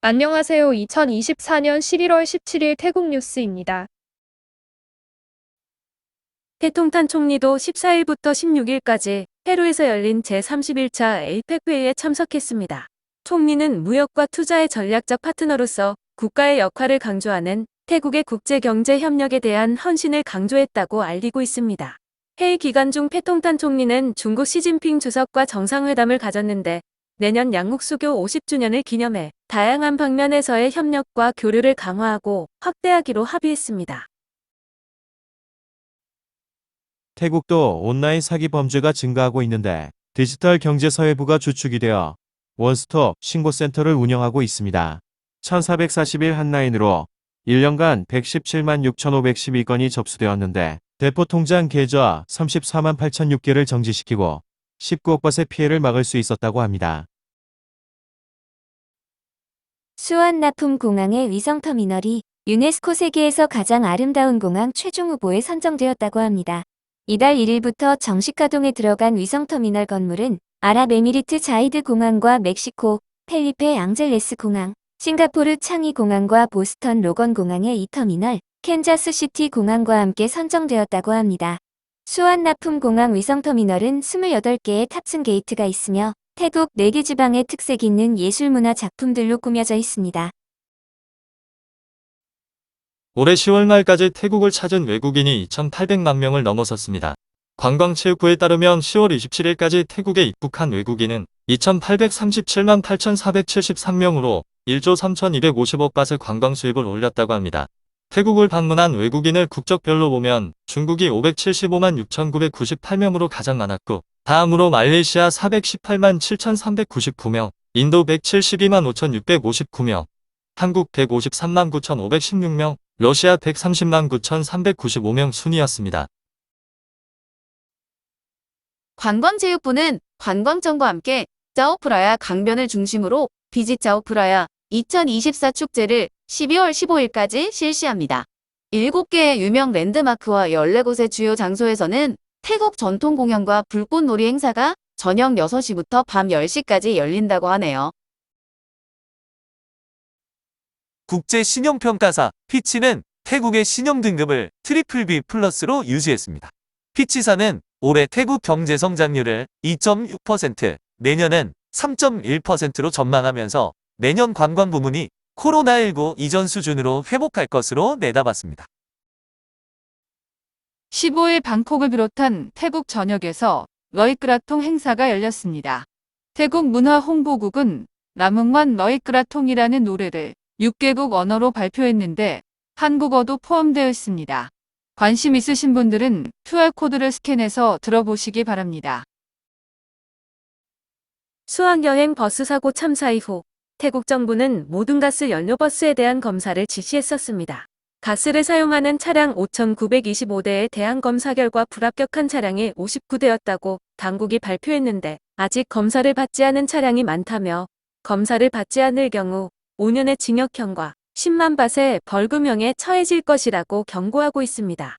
안녕하세요. 2024년 11월 17일 태국 뉴스입니다. 패통탄 총리도 14일부터 16일까지 페루에서 열린 제31차 에이펙 회의에 참석했습니다. 총리는 무역과 투자의 전략적 파트너로서 국가의 역할을 강조하는 태국의 국제경제 협력에 대한 헌신을 강조했다고 알리고 있습니다. 회의 기간 중 패통탄 총리는 중국 시진핑 주석과 정상회담을 가졌는데 내년 양국수교 50주년을 기념해 다양한 방면에서의 협력과 교류를 강화하고 확대하기로 합의했습니다. 태국도 온라인 사기 범죄가 증가하고 있는데 디지털 경제사회부가 주축이 되어 원스톱 신고센터를 운영하고 있습니다. 1441 한라인으로 1년간 117만 6,512건이 접수되었는데 대포통장 계좌 34만 8,006개를 정지시키고 19억 바트의 피해를 막을 수 있었다고 합니다. 수완나품 공항의 위성터미널이 유네스코 세계에서 가장 아름다운 공항 최종 후보에 선정되었다고 합니다. 이달 1일부터 정식 가동에 들어간 위성터미널 건물은 아랍에미리트 자이드 공항과 멕시코, 펠리페 앙젤레스 공항, 싱가포르 창이 공항과 보스턴 로건 공항의 이 터미널, 캔자스 시티 공항과 함께 선정되었다고 합니다. 수완나품 공항 위성터미널은 28개의 탑승 게이트가 있으며 태국 4개 지방의 특색 있는 예술문화 작품들로 꾸며져 있습니다. 올해 10월 말까지 태국을 찾은 외국인이 2,800만 명을 넘어섰습니다. 관광체육부에 따르면 10월 27일까지 태국에 입국한 외국인은 2,837만 8,473명으로 1조 3,250억 바트 관광 수입을 올렸다고 합니다. 태국을 방문한 외국인을 국적별로 보면 중국이 575만 6,998명으로 가장 많았고 다음으로 말레이시아 418만 7,399명, 인도 172만 5,659명, 한국 153만 9,516명, 러시아 130만 9,395명 순이었습니다. 관광체육부는 관광청과 함께 짜오프라야 강변을 중심으로 비짓 짜오프라야 2024 축제를 12월 15일까지 실시합니다. 7개의 유명 랜드마크와 14곳의 주요 장소에서는 태국 전통 공연과 불꽃놀이 행사가 저녁 6시부터 밤 10시까지 열린다고 하네요. 국제신용평가사 피치는 태국의 신용 등급을 BBB 플러스로 유지했습니다. 피치사는 올해 태국 경제 성장률을 2.6%, 내년은 3.1%로 전망하면서 내년 관광 부문이 코로나19 이전 수준으로 회복할 것으로 내다봤습니다. 15일 방콕을 비롯한 태국 전역에서 러이크라통 행사가 열렸습니다. 태국 문화홍보국은 라문관 러이크라통이라는 노래를 6개국 언어로 발표했는데 한국어도 포함되어 있습니다. 관심 있으신 분들은 QR코드를 스캔해서 들어보시기 바랍니다. 수학여행 버스 사고 참사 이후 태국 정부는 모든 가스 연료 버스에 대한 검사를 지시했었습니다. 가스를 사용하는 차량 5,925대에 대한 검사 결과 불합격한 차량이 59대였다고 당국이 발표했는데 아직 검사를 받지 않은 차량이 많다며 검사를 받지 않을 경우 5년의 징역형과 10만 바트의 벌금형에 처해질 것이라고 경고하고 있습니다.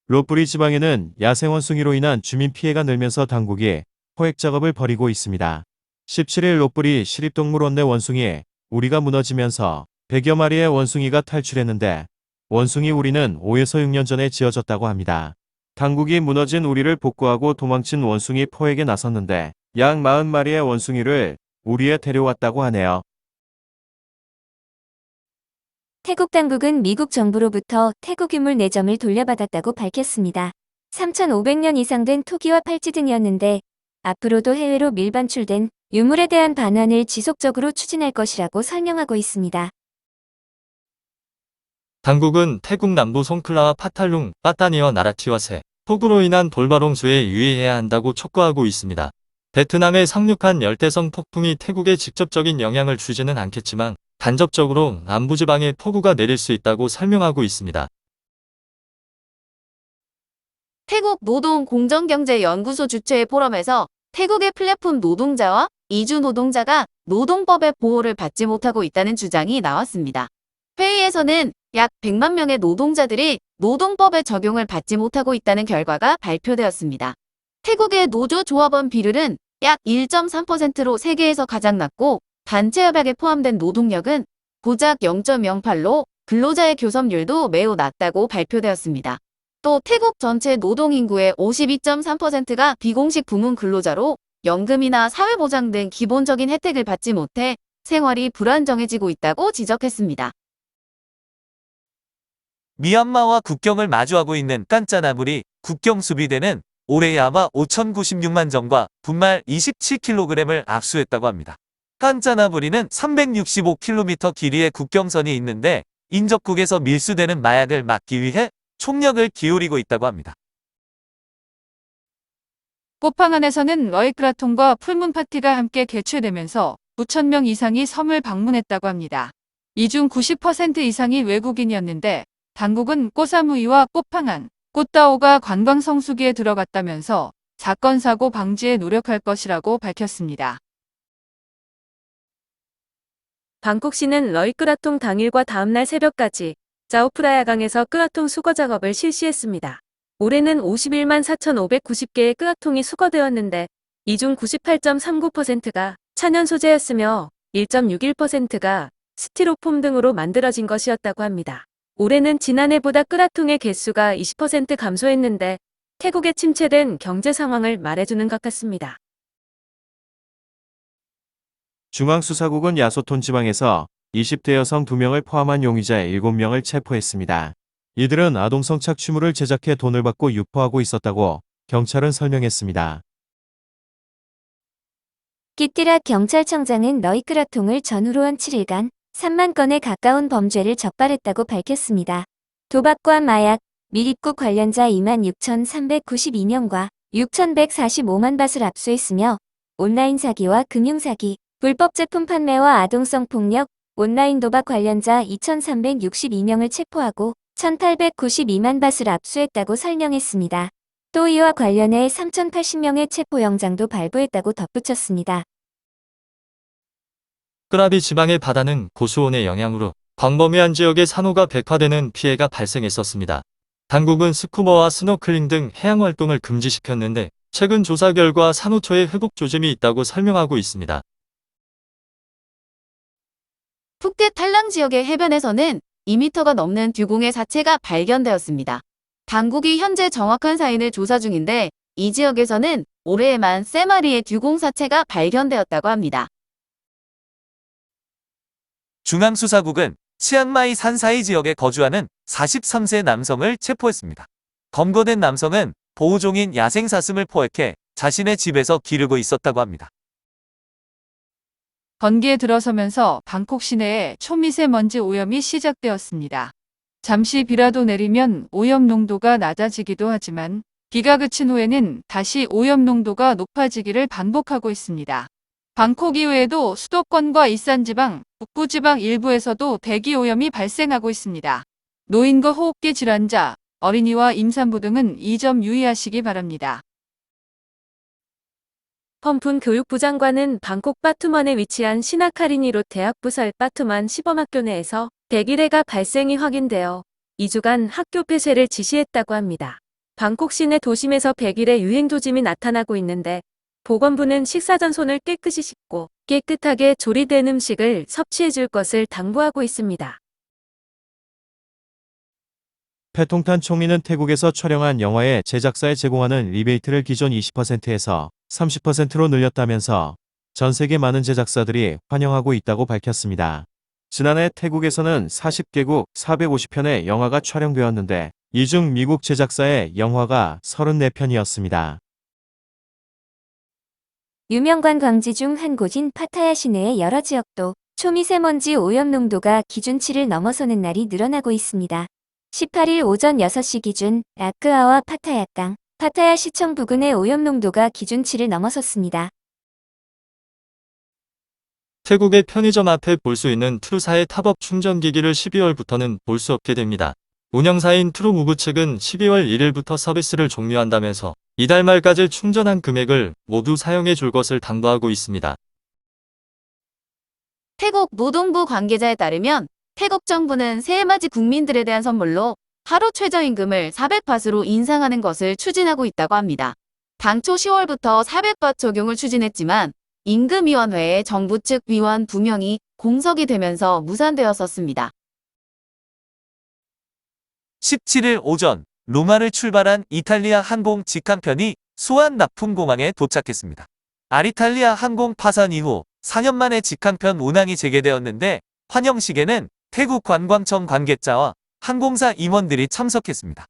로프리 지방에는 야생원숭이로 인한 주민 피해가 늘면서 당국이 포획 작업을 벌이고 있습니다. 17일 로프리 시립동물원 내 원숭이에 우리가 무너지면서 100여 마리의 원숭이가 탈출했는데 원숭이 우리는 5에서 6년 전에 지어졌다고 합니다. 당국이 무너진 우리를 복구하고 도망친 원숭이 포획에 나섰는데 약 40마리의 원숭이를 우리에 데려왔다고 하네요. 태국 당국은 미국 정부로부터 태국 유물 4점을 돌려받았다고 밝혔습니다. 3,500년 이상 된 토기와 팔찌 등이었는데 앞으로도 해외로 밀반출된 유물에 대한 반환을 지속적으로 추진할 것이라고 설명하고 있습니다. 당국은 태국 남부 송클라와 파탈룽, 빠따니와 나라티와세, 폭우로 인한 돌발홍수에 유의해야 한다고 촉구하고 있습니다. 베트남에 상륙한 열대성 폭풍이 태국에 직접적인 영향을 주지는 않겠지만 간접적으로 남부지방에 폭우가 내릴 수 있다고 설명하고 있습니다. 태국 노동공정경제연구소 주최의 포럼에서 태국의 플랫폼 노동자와 이주 노동자가 노동법의 보호를 받지 못하고 있다는 주장이 나왔습니다. 회의에서는 약 100만 명의 노동자들이 노동법의 적용을 받지 못하고 있다는 결과가 발표되었습니다. 태국의 노조 조합원 비율은 약 1.3%로 세계에서 가장 낮고 단체 협약에 포함된 노동력은 고작 0.08로 근로자의 교섭률도 매우 낮다고 발표되었습니다. 또 태국 전체 노동인구의 52.3%가 비공식 부문 근로자로 연금이나 사회보장 등 기본적인 혜택을 받지 못해 생활이 불안정해지고 있다고 지적했습니다. 미얀마와 국경을 마주하고 있는 깐짜나물이 국경 수비대는 올해 야마 5,096만 정과 분말 27kg을 압수했다고 합니다. 깐짜나무리는 365km 길이의 국경선이 있는데 인접국에서 밀수되는 마약을 막기 위해 총력을 기울이고 있다고 합니다. 꽃팡안에서는 러이크라통과 풀문 파티가 함께 개최되면서 9,000명 이상이 섬을 방문했다고 합니다. 이 중 90% 이상이 외국인이었는데 당국은 꼬사무이와 꽃팡안, 꽃다오가 관광 성수기에 들어갔다면서 사건 사고 방지에 노력할 것이라고 밝혔습니다. 방콕시는 러이크라통 당일과 다음날 새벽까지 자오프라야강에서 끄라통 수거 작업을 실시했습니다. 올해는 51만 4,590개의 끄라통이 수거되었는데 이 중 98.39%가 천연 소재였으며 1.61%가 스티로폼 등으로 만들어진 것이었다고 합니다. 올해는 지난해보다 끄라통의 개수가 20% 감소했는데 태국의 침체된 경제 상황을 말해주는 것 같습니다. 중앙수사국은 야소톤 지방에서 20대 여성 2명을 포함한 용의자 7명을 체포했습니다. 이들은 아동성 착취물을 제작해 돈을 받고 유포하고 있었다고 경찰은 설명했습니다. 끼띠락 경찰청장은 러이크라통을 전후로 한 7일간 3만 건에 가까운 범죄를 적발했다고 밝혔습니다. 도박과 마약, 밀입국 관련자 26,392명과 6,145만 밭을 압수했으며 온라인 사기와 금융사기, 불법 제품 판매와 아동성 폭력, 온라인 도박 관련자 2,362명을 체포하고 1,892만 밭을 압수했다고 설명했습니다. 또 이와 관련해 3,080명의 체포영장도 발부했다고 덧붙였습니다. 끄라비 지방의 바다는 고수온의 영향으로 광범위한 지역의 산호가 백화되는 피해가 발생했었습니다. 당국은 스쿠버와 스노클링 등 해양 활동을 금지시켰는데 최근 조사 결과 산호초에 회복 조짐이 있다고 설명하고 있습니다. 푸켓 탈랑 지역의 해변에서는 2m가 넘는 듀공의 사체가 발견되었습니다. 당국이 현재 정확한 사인을 조사 중인데 이 지역에서는 올해에만 3마리의 듀공 사체가 발견되었다고 합니다. 중앙수사국은 치앙마이 산사이 지역에 거주하는 43세 남성을 체포했습니다. 검거된 남성은 보호종인 야생사슴을 포획해 자신의 집에서 기르고 있었다고 합니다. 건기에 들어서면서 방콕 시내에 초미세먼지 오염이 시작되었습니다. 잠시 비라도 내리면 오염 농도가 낮아지기도 하지만 비가 그친 후에는 다시 오염 농도가 높아지기를 반복하고 있습니다. 방콕 이외에도 수도권과 이산지방, 북부지방 일부에서도 대기 오염이 발생하고 있습니다. 노인과 호흡기 질환자, 어린이와 임산부 등은 이 점 유의하시기 바랍니다. 펌푼 교육부 장관은 방콕 빠투먼에 위치한 시나카리니로 대학 부설 빠투먼 시범학교 내에서 대기뢰가 발생이 확인되어 2주간 학교 폐쇄를 지시했다고 합니다. 방콕 시내 도심에서 백일의 유행 조짐이 나타나고 있는데 보건부는 식사 전 손을 깨끗이 씻고 깨끗하게 조리된 음식을 섭취해 줄 것을 당부하고 있습니다. 패통탄 총리는 태국에서 촬영한 영화의 제작사에 제공하는 리베이트를 기존 20%에서 30%로 늘렸다면서 전 세계 많은 제작사들이 환영하고 있다고 밝혔습니다. 지난해 태국에서는 40개국 450편의 영화가 촬영되었는데 이 중 미국 제작사의 영화가 34편이었습니다. 유명 관광지 중 한 곳인 파타야 시내의 여러 지역도 초미세먼지 오염 농도가 기준치를 넘어서는 날이 늘어나고 있습니다. 18일 오전 6시 기준 라크아와 파타야강, 파타야 시청 부근의 오염 농도가 기준치를 넘어섰습니다. 태국의 편의점 앞에 볼 수 있는 트루사의 탑업 충전기기를 12월부터는 볼 수 없게 됩니다. 운영사인 트루무브 측은 12월 1일부터 서비스를 종료한다면서 이달 말까지 충전한 금액을 모두 사용해 줄 것을 당부하고 있습니다. 태국 노동부 관계자에 따르면 태국 정부는 새해맞이 국민들에 대한 선물로 하루 최저임금을 400바트로 인상하는 것을 추진하고 있다고 합니다. 당초 10월부터 400바 적용을 추진했지만 임금위원회의 정부 측 위원 2명이 공석이 되면서 무산되었었습니다. 17일 오전 로마를 출발한 이탈리아 항공 직항편이 수완 납품공항에 도착했습니다. 알이탈리아 항공 파산 이후 4년 만에 직항편 운항이 재개되었는데 환영식에는 태국 관광청 관계자와 항공사 임원들이 참석했습니다.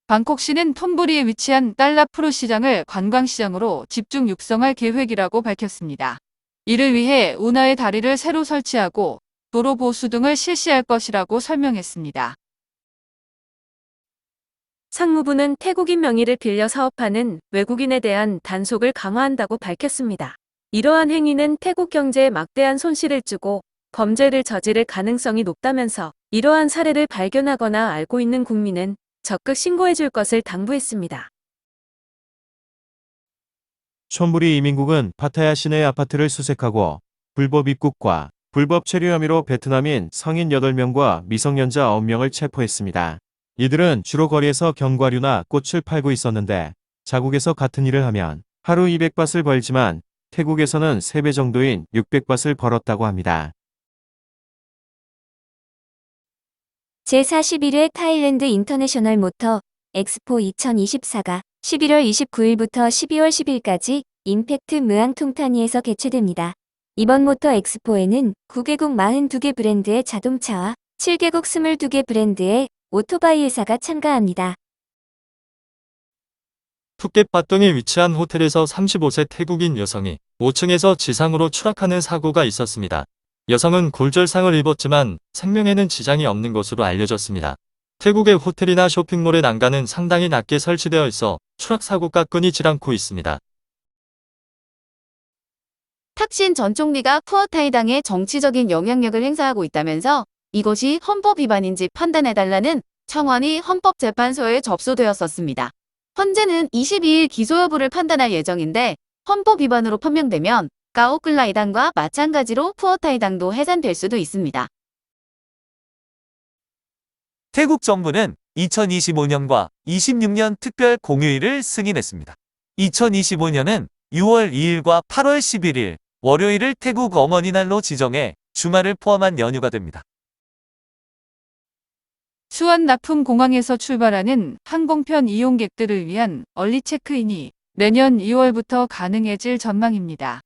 방콕시는 톤부리에 위치한 달라푸르 시장을 관광시장으로 집중 육성할 계획이라고 밝혔습니다. 이를 위해 운하의 다리를 새로 설치하고 도로 보수 등을 실시할 것이라고 설명했습니다. 상무부는 태국인 명의를 빌려 사업하는 외국인에 대한 단속을 강화한다고 밝혔습니다. 이러한 행위는 태국 경제에 막대한 손실을 주고 범죄를 저지를 가능성이 높다면서 이러한 사례를 발견하거나 알고 있는 국민은 적극 신고해 줄 것을 당부했습니다. 촌부리 이민국은 파타야 시내 아파트를 수색하고 불법 입국과 불법 체류 혐의로 베트남인 성인 8명과 미성년자 9명을 체포했습니다. 이들은 주로 거리에서 견과류나 꽃을 팔고 있었는데 자국에서 같은 일을 하면 하루 200밭을 벌지만 태국에서는 3배 정도인 600밭을 벌었다고 합니다. 제41회 타일랜드 인터내셔널 모터 엑스포 2024가 11월 29일부터 12월 10일까지 임팩트 무앙통타니에서 개최됩니다. 이번 모터 엑스포에는 9개국 42개 브랜드의 자동차와 7개국 22개 브랜드의 오토바이 회사가 참가합니다. 푸켓 바똥에 위치한 호텔에서 35세 태국인 여성이 5층에서 지상으로 추락하는 사고가 있었습니다. 여성은 골절상을 입었지만 생명에는 지장이 없는 것으로 알려졌습니다. 태국의 호텔이나 쇼핑몰의 난간은 상당히 낮게 설치되어 있어 추락 사고가 끊이질 않고 있습니다. 탁신 전 총리가 푸어타이당에 정치적인 영향력을 행사하고 있다면서 이것이 헌법 위반인지 판단해달라는 청원이 헌법재판소에 접수되었었습니다. 헌재는 22일 기소 여부를 판단할 예정인데 헌법 위반으로 판명되면 가오클라이당과 마찬가지로 푸어타이당도 해산될 수도 있습니다. 태국 정부는 2025년과 26년 특별 공휴일을 승인했습니다. 2025년은 6월 2일과 8월 11일 월요일을 태국 어머니날로 지정해 주말을 포함한 연휴가 됩니다. 수완 납품 공항에서 출발하는 항공편 이용객들을 위한 얼리 체크인이 내년 2월부터 가능해질 전망입니다.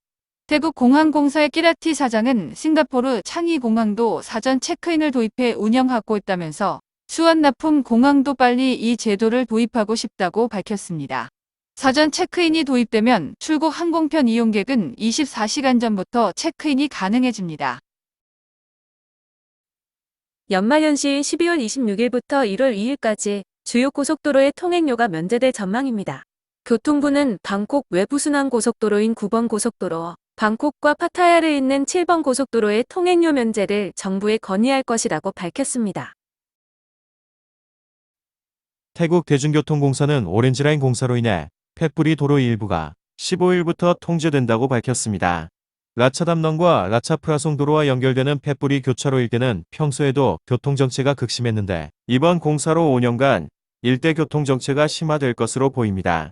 태국 공항공사의 끼라티 사장은 싱가포르 창이 공항도 사전 체크인을 도입해 운영하고 있다면서 수완 납품 공항도 빨리 이 제도를 도입하고 싶다고 밝혔습니다. 사전 체크인이 도입되면 출국 항공편 이용객은 24시간 전부터 체크인이 가능해집니다. 연말연시인 12월 26일부터 1월 2일까지 주요 고속도로의 통행료가 면제될 전망입니다. 교통부는 방콕 외부순환 고속도로인 9번 고속도로, 방콕과 파타야를 잇는 7번 고속도로의 통행료 면제를 정부에 건의할 것이라고 밝혔습니다. 태국 대중교통공사는 오렌지라인 공사로 인해 펫부리 도로 일부가 15일부터 통제된다고 밝혔습니다. 라차담넌과 라차프라송 도로와 연결되는 펫부리 교차로 일대는 평소에도 교통정체가 극심했는데 이번 공사로 5년간 일대 교통정체가 심화될 것으로 보입니다.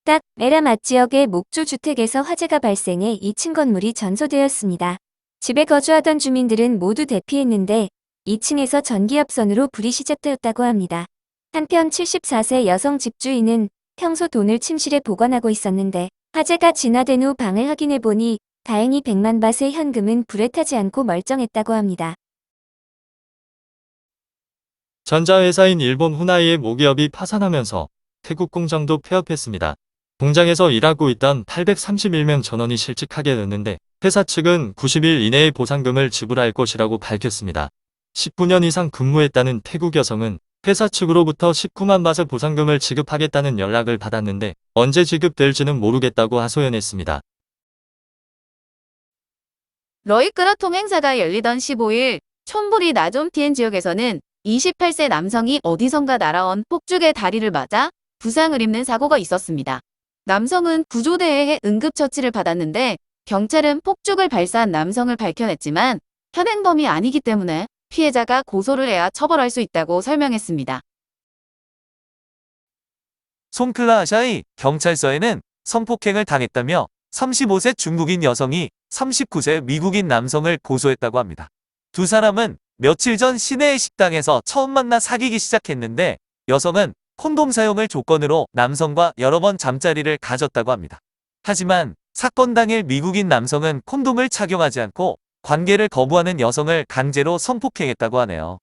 딱 메라맛 지역의 목조 주택에서 화재가 발생해 2층 건물이 전소되었습니다. 집에 거주하던 주민들은 모두 대피했는데 2층에서 전기합선으로 불이 시작되었다고 합니다. 한편 74세 여성 집주인은 평소 돈을 침실에 보관하고 있었는데 화재가 진화된 후 방을 확인해보니 다행히 100만 밭의 현금은 불에 타지 않고 멀쩡했다고 합니다. 전자회사인 일본 후나이의 모기업이 파산하면서 태국 공장도 폐업했습니다. 공장에서 일하고 있던 831명 전원이 실직하게 됐는데 회사 측은 90일 이내에 보상금을 지불할 것이라고 밝혔습니다. 19년 이상 근무했다는 태국 여성은 회사 측으로부터 19만 바트 보상금을 지급하겠다는 연락을 받았는데 언제 지급될지는 모르겠다고 하소연했습니다. 러이크라 통행사가 열리던 15일 촌부리 나좀티엔 지역에서는 28세 남성이 어디선가 날아온 폭죽의 다리를 맞아 부상을 입는 사고가 있었습니다. 남성은 구조대에 응급처치를 받았는데 경찰은 폭죽을 발사한 남성을 밝혀냈지만 현행범이 아니기 때문에 피해자가 고소를 해야 처벌할 수 있다고 설명했습니다. 송클라샤의 경찰서에는 성폭행을 당했다며 35세 중국인 여성이 39세 미국인 남성을 고소했다고 합니다. 두 사람은 며칠 전 시내의 식당에서 처음 만나 사귀기 시작했는데 여성은 콘돔 사용을 조건으로 남성과 여러 번 잠자리를 가졌다고 합니다. 하지만 사건 당일 미국인 남성은 콘돔을 착용하지 않고 관계를 거부하는 여성을 강제로 성폭행했다고 하네요.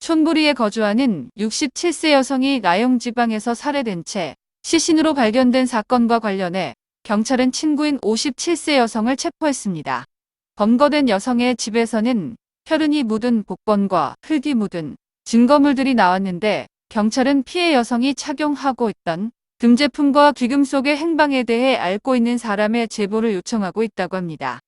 촌부리에 거주하는 67세 여성이 나영 지방에서 살해된 채 시신으로 발견된 사건과 관련해 경찰은 친구인 57세 여성을 체포했습니다. 검거된 여성의 집에서는 혈흔이 묻은 복권과 흙이 묻은 증거물들이 나왔는데 경찰은 피해 여성이 착용하고 있던 금제품과 귀금속의 행방에 대해 앓고 있는 사람의 제보를 요청하고 있다고 합니다.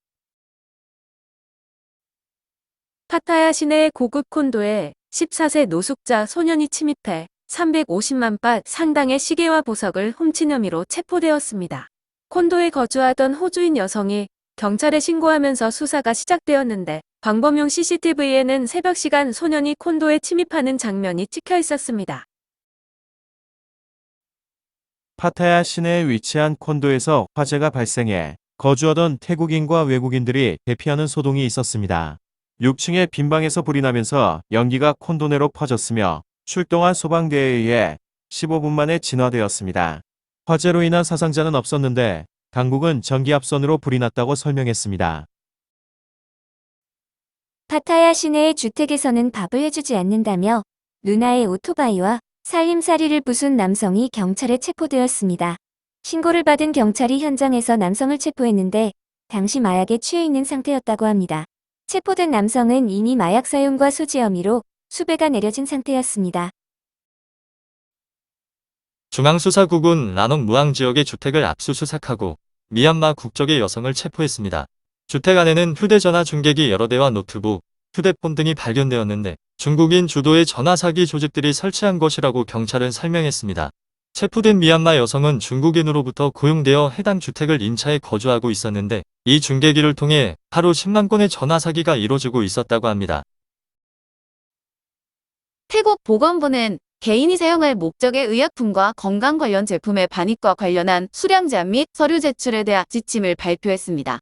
파타야 시내의 고급 콘도에 14세 노숙자 소년이 침입해 350만 바 상당의 시계와 보석을 훔친 혐의로 체포되었습니다. 콘도에 거주하던 호주인 여성이 경찰에 신고하면서 수사가 시작되었는데 광범용 CCTV에는 새벽 시간 소년이 콘도에 침입하는 장면이 찍혀 있었습니다. 파타야 시내에 위치한 콘도에서 화재가 발생해 거주하던 태국인과 외국인들이 대피하는 소동이 있었습니다. 6층의 빈방에서 불이 나면서 연기가 콘도 내로 퍼졌으며 출동한 소방대에 의해 15분 만에 진화되었습니다. 화재로 인한 사상자는 없었는데 당국은 전기압선으로 불이 났다고 설명했습니다. 파타야 시내의 주택에서는 밥을 해주지 않는다며 누나의 오토바이와 살림살이를 부순 남성이 경찰에 체포되었습니다. 신고를 받은 경찰이 현장에서 남성을 체포했는데 당시 마약에 취해 있는 상태였다고 합니다. 체포된 남성은 이미 마약 사용과 소지 혐의로 수배가 내려진 상태였습니다. 중앙수사국은 라녹 무앙 지역의 주택을 압수수색하고 미얀마 국적의 여성을 체포했습니다. 주택 안에는 휴대전화 중계기 여러 대와 노트북, 휴대폰 등이 발견되었는데 중국인 주도의 전화 사기 조직들이 설치한 것이라고 경찰은 설명했습니다. 체포된 미얀마 여성은 중국인으로부터 고용되어 해당 주택을 임차해 거주하고 있었는데 이 중계기를 통해 하루 10만 건의 전화 사기가 이루어지고 있었다고 합니다. 태국 보건부는 개인이 사용할 목적의 의약품과 건강 관련 제품의 반입과 관련한 수량 제한 및 서류 제출에 대한 지침을 발표했습니다.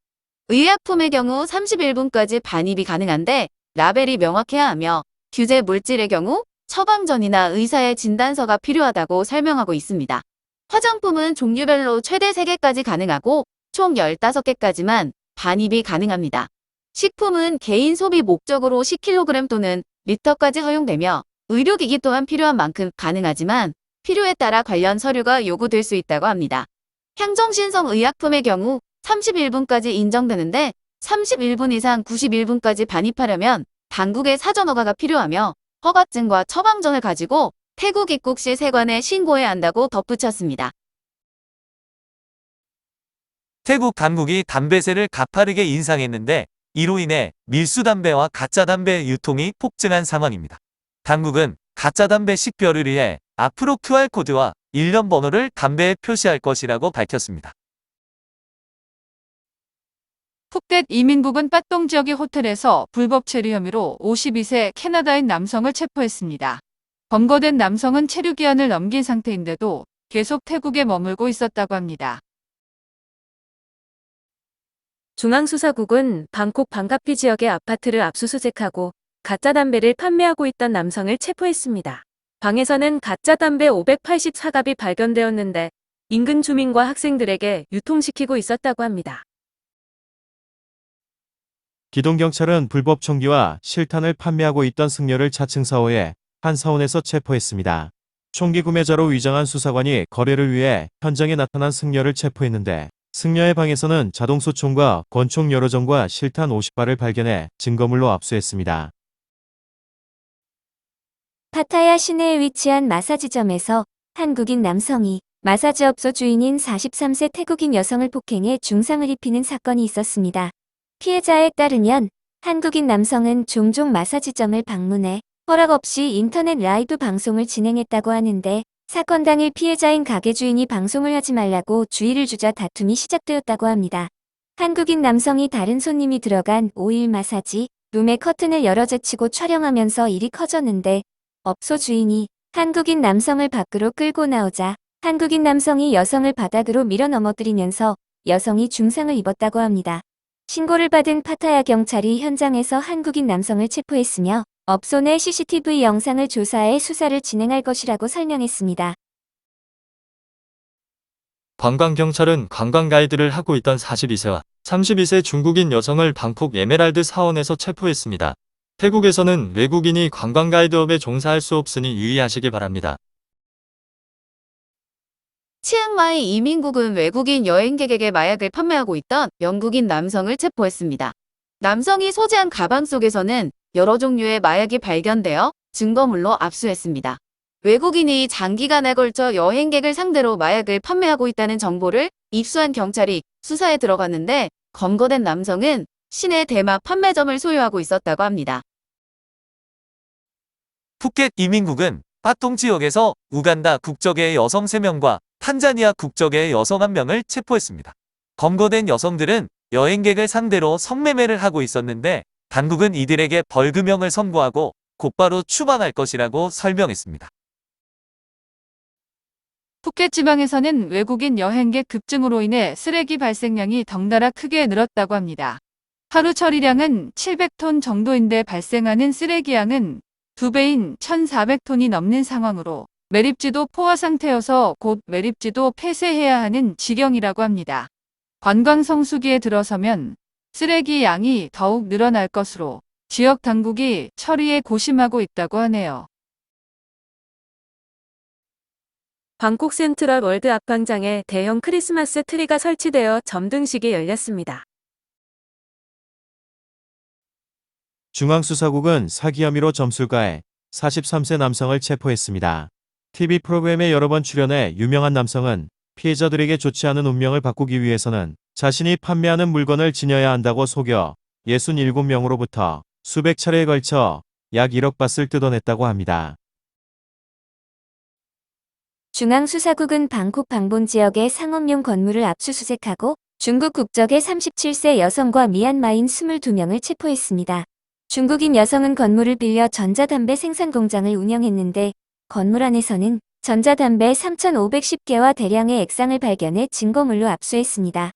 의약품의 경우 31분까지 반입이 가능한데 라벨이 명확해야 하며 규제 물질의 경우 처방 전이나 의사의 진단서가 필요하다고 설명하고 있습니다. 화장품은 종류별로 최대 3개까지 가능하고 총 15개까지만 반입이 가능합니다. 식품은 개인 소비 목적으로 10kg 또는 리터까지 허용되며 의료기기 또한 필요한 만큼 가능하지만 필요에 따라 관련 서류가 요구될 수 있다고 합니다. 향정신성 의약품의 경우 31분까지 인정되는데 31분 이상 91분까지 반입하려면 당국의 사전 허가가 필요하며 허가증과 처방전을 가지고 태국 입국 시 세관에 신고해야 한다고 덧붙였습니다. 태국 당국이 담배세를 가파르게 인상했는데 이로 인해 밀수담배와 가짜담배 유통이 폭증한 상황입니다. 당국은 가짜담배 식별을 위해 앞으로 QR코드와 일련 번호를 담배에 표시할 것이라고 밝혔습니다. 푸켓 이민부근 빠똥 지역의 호텔에서 불법 체류 혐의로 52세 캐나다인 남성을 체포했습니다. 검거된 남성은 체류 기한을 넘긴 상태인데도 계속 태국에 머물고 있었다고 합니다. 중앙수사국은 방콕 방카피 지역의 아파트를 압수수색하고 가짜 담배를 판매하고 있던 남성을 체포했습니다. 방에서는 가짜 담배 584갑이 발견되었는데 인근 주민과 학생들에게 유통시키고 있었다고 합니다. 기동경찰은 불법 총기와 실탄을 판매하고 있던 승려를 차층 사호에 한 사원에서 체포했습니다. 총기 구매자로 위장한 수사관이 거래를 위해 현장에 나타난 승려를 체포했는데 승려의 방에서는 자동소총과 권총 여러 정과 실탄 50발을 발견해 증거물로 압수했습니다. 파타야 시내에 위치한 마사지점에서 한국인 남성이 마사지업소 주인인 43세 태국인 여성을 폭행해 중상을 입히는 사건이 있었습니다. 피해자에 따르면 한국인 남성은 종종 마사지점을 방문해 허락 없이 인터넷 라이브 방송을 진행했다고 하는데 사건 당일 피해자인 가게 주인이 방송을 하지 말라고 주의를 주자 다툼이 시작되었다고 합니다. 한국인 남성이 다른 손님이 들어간 5일 마사지 룸의 커튼을 열어 제치고 촬영하면서 일이 커졌는데 업소 주인이 한국인 남성을 밖으로 끌고 나오자 한국인 남성이 여성을 바닥으로 밀어 넘어뜨리면서 여성이 중상을 입었다고 합니다. 신고를 받은 파타야 경찰이 현장에서 한국인 남성을 체포했으며 업소 내 CCTV 영상을 조사해 수사를 진행할 것이라고 설명했습니다. 관광경찰은 관광 가이드를 하고 있던 42세와 32세 중국인 여성을 방콕 에메랄드 사원에서 체포했습니다. 태국에서는 외국인이 관광 가이드업에 종사할 수 없으니 유의하시기 바랍니다. 치앙마이 이민국은 외국인 여행객에게 마약을 판매하고 있던 영국인 남성을 체포했습니다. 남성이 소지한 가방 속에서는 여러 종류의 마약이 발견되어 증거물로 압수했습니다. 외국인이 장기간에 걸쳐 여행객을 상대로 마약을 판매하고 있다는 정보를 입수한 경찰이 수사에 들어갔는데 검거된 남성은 시내 대마 판매점을 소유하고 있었다고 합니다. 푸켓 이민국은 빠똥 지역에서 우간다 국적의 여성 3명과 탄자니아 국적의 여성 1명을 체포했습니다. 검거된 여성들은 여행객을 상대로 성매매를 하고 있었는데 당국은 이들에게 벌금형을 선고하고 곧바로 추방할 것이라고 설명했습니다. 푸켓 지방에서는 외국인 여행객 급증으로 인해 쓰레기 발생량이 덩달아 크게 늘었다고 합니다. 하루 처리량은 700톤 정도인데 발생하는 쓰레기 양은 2배인 1,400톤이 넘는 상황으로 매립지도 포화 상태여서 곧 매립지도 폐쇄해야 하는 지경이라고 합니다. 관광 성수기에 들어서면 쓰레기 양이 더욱 늘어날 것으로 지역 당국이 처리에 고심하고 있다고 하네요. 방콕 센트럴 월드 앞광장에 대형 크리스마스 트리가 설치되어 점등식이 열렸습니다. 중앙수사국은 사기 혐의로 점술가에 43세 남성을 체포했습니다. TV 프로그램에 여러 번 출연해 유명한 남성은 피해자들에게 좋지 않은 운명을 바꾸기 위해서는 자신이 판매하는 물건을 지녀야 한다고 속여 67명으로부터 수백 차례에 걸쳐 약 1억 바트를 뜯어냈다고 합니다. 중앙수사국은 방콕 방본 지역의 상업용 건물을 압수수색하고 중국 국적의 37세 여성과 미얀마인 22명을 체포했습니다. 중국인 여성은 건물을 빌려 전자담배 생산 공장을 운영했는데 건물 안에서는 전자담배 3,510개와 대량의 액상을 발견해 증거물로 압수했습니다.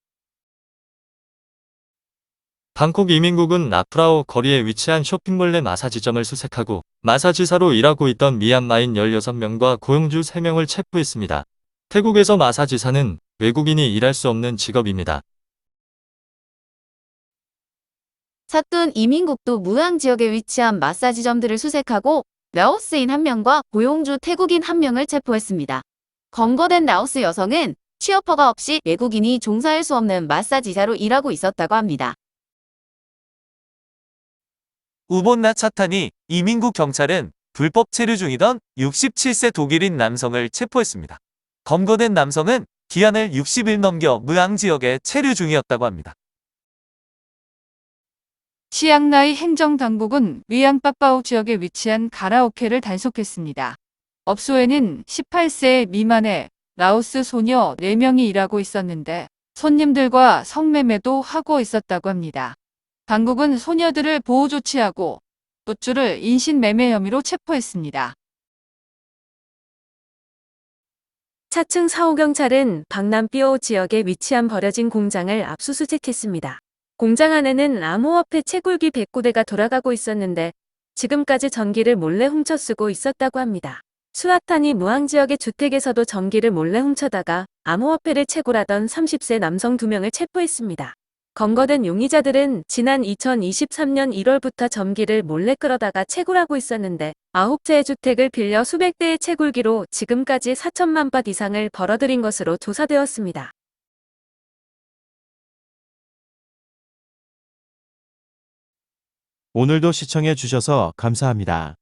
방콕 이민국은 라프라오 거리에 위치한 쇼핑몰 내 마사지점을 수색하고 마사지사로 일하고 있던 미얀마인 16명과 고용주 3명을 체포했습니다. 태국에서 마사지사는 외국인이 일할 수 없는 직업입니다. 사툰 이민국도 무양 지역에 위치한 마사지점들을 수색하고 라오스인 1명과 고용주 태국인 1명을 체포했습니다. 검거된 라오스 여성은 취업허가 없이 외국인이 종사할 수 없는 마사지사로 일하고 있었다고 합니다. 우본나 차탄이 이민국 경찰은 불법 체류 중이던 67세 독일인 남성을 체포했습니다. 검거된 남성은 기한을 60일 넘겨 무양 지역에 체류 중이었다고 합니다. 치앙라이 행정당국은 위양 빠빠오 지역에 위치한 가라오케를 단속했습니다. 업소에는 18세 미만의 라오스 소녀 4명이 일하고 있었는데 손님들과 성매매도 하고 있었다고 합니다. 당국은 소녀들을 보호 조치하고 뚜쭈를 인신매매 혐의로 체포했습니다. 차층 4호 경찰은 박남삐오 지역에 위치한 버려진 공장을 압수수색했습니다. 공장 안에는 암호화폐 채굴기 100구대가 돌아가고 있었는데 지금까지 전기를 몰래 훔쳐 쓰고 있었다고 합니다. 수아타니 무항 지역의 주택에서도 전기를 몰래 훔쳐다가 암호화폐를 채굴하던 30세 남성 2명을 체포했습니다. 검거된 용의자들은 지난 2023년 1월부터 전기를 몰래 끌어다가 채굴하고 있었는데 9채의 주택을 빌려 수백 대의 채굴기로 지금까지 4천만 밭 이상을 벌어들인 것으로 조사되었습니다. 오늘도 시청해 주셔서 감사합니다.